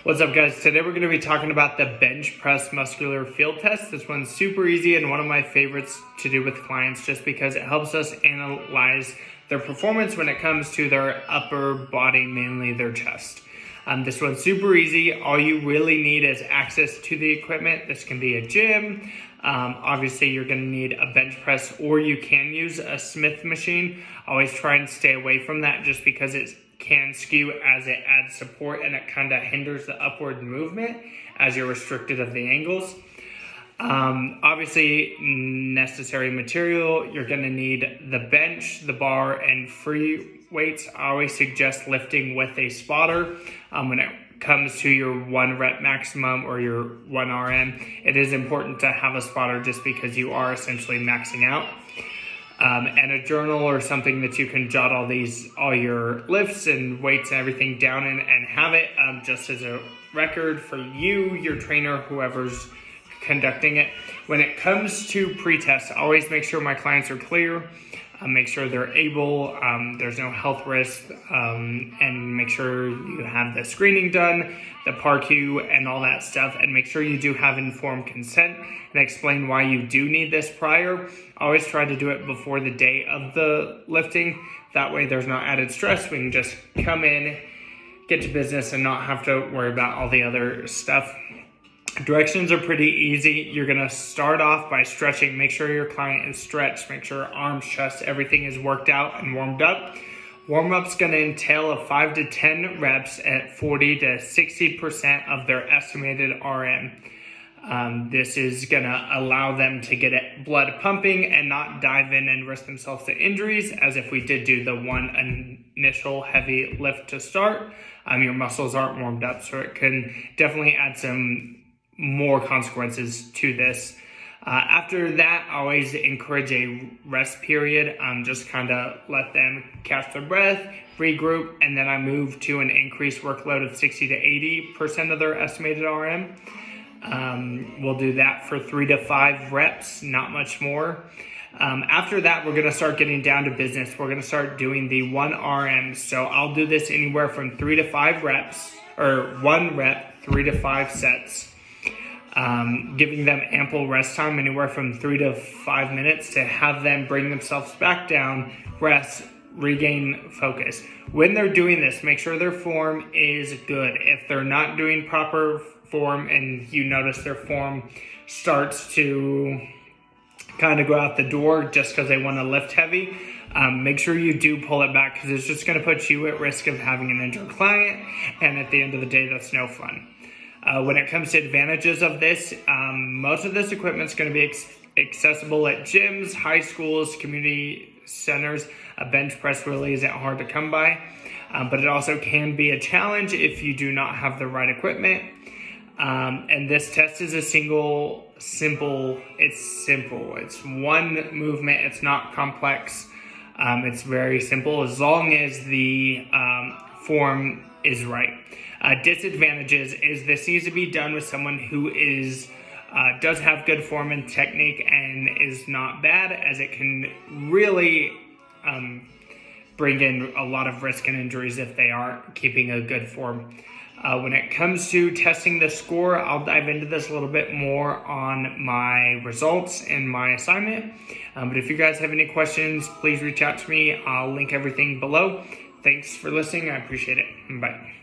What's up, guys? Today we're going to be talking about the bench press muscular field test. This one's super easy and one of my favorites to do with clients just because it helps us analyze their performance when it comes to their upper body, mainly their chest. This one's super easy. All you really need is access to the equipment. This can be a gym. Obviously, you're going to need a bench press, or you can use a Smith machine. Always try and stay away from that just because it can skew as it adds support and it kind of hinders the upward movement as you're restricted of the angles. Obviously, necessary material, you're going to need the bench, the bar, and free weights. I always suggest lifting with a spotter. When it comes to your 1 rep maximum or your 1 RM, it is important to have a spotter just because you are essentially maxing out. And a journal or something that you can jot all your lifts and weights and everything down in, and have it just as a record for you, your trainer, whoever's conducting it. When it comes to pre-test, I always make sure my clients are clear, make sure they're able, there's no health risk, and make sure you have the screening done, the PARQ and all that stuff, and make sure you do have informed consent and explain why you do need this prior. I always try to do it before the day of the lifting. That way there's no added stress. We can just come in, get to business, and not have to worry about all the other stuff. Directions are pretty easy. You're going to start off by stretching. Make sure your client is stretched. Make sure arms, chest, everything is worked out and warmed up. Warm-up's going to entail a 5 to 10 reps at 40 to 60% of their estimated RM. This is going to allow them to get blood pumping and not dive in and risk themselves to injuries, as if we did do the one initial heavy lift to start. Your muscles aren't warmed up, so it can definitely add some more consequences to this. After that, I always encourage a rest period. Just kind of let them catch their breath, regroup, and then I move to an increased workload of 60 to 80% of their estimated RM. We'll do that for 3 to 5 reps, not much more. After that, we're going to start getting down to business. We're going to start doing the 1 RM. So I'll do this anywhere from 3 to 5 reps, or 1 rep, 3 to 5 sets. Giving them ample rest time, anywhere from 3 to 5 minutes, to have them bring themselves back down, rest, regain focus. When they're doing this, make sure their form is good. If they're not doing proper form and you notice their form starts to kind of go out the door just because they want to lift heavy, make sure you do pull it back, because it's just going to put you at risk of having an injured client, and at the end of the day, that's no fun. When it comes to advantages of this, most of this equipment is going to be accessible at gyms, high schools, community centers. A bench press really isn't hard to come by, but it also can be a challenge if you do not have the right equipment. And this test is it's simple. It's one movement. It's not complex. It's very simple as long as the form is right. Disadvantages is this needs to be done with someone who does have good form and technique and is not bad, as it can really bring in a lot of risk and injuries if they aren't keeping a good form. When it comes to testing the score, I'll dive into this a little bit more on my results and my assignment. But if you guys have any questions, please reach out to me. I'll link everything below. Thanks for listening. I appreciate it. Bye.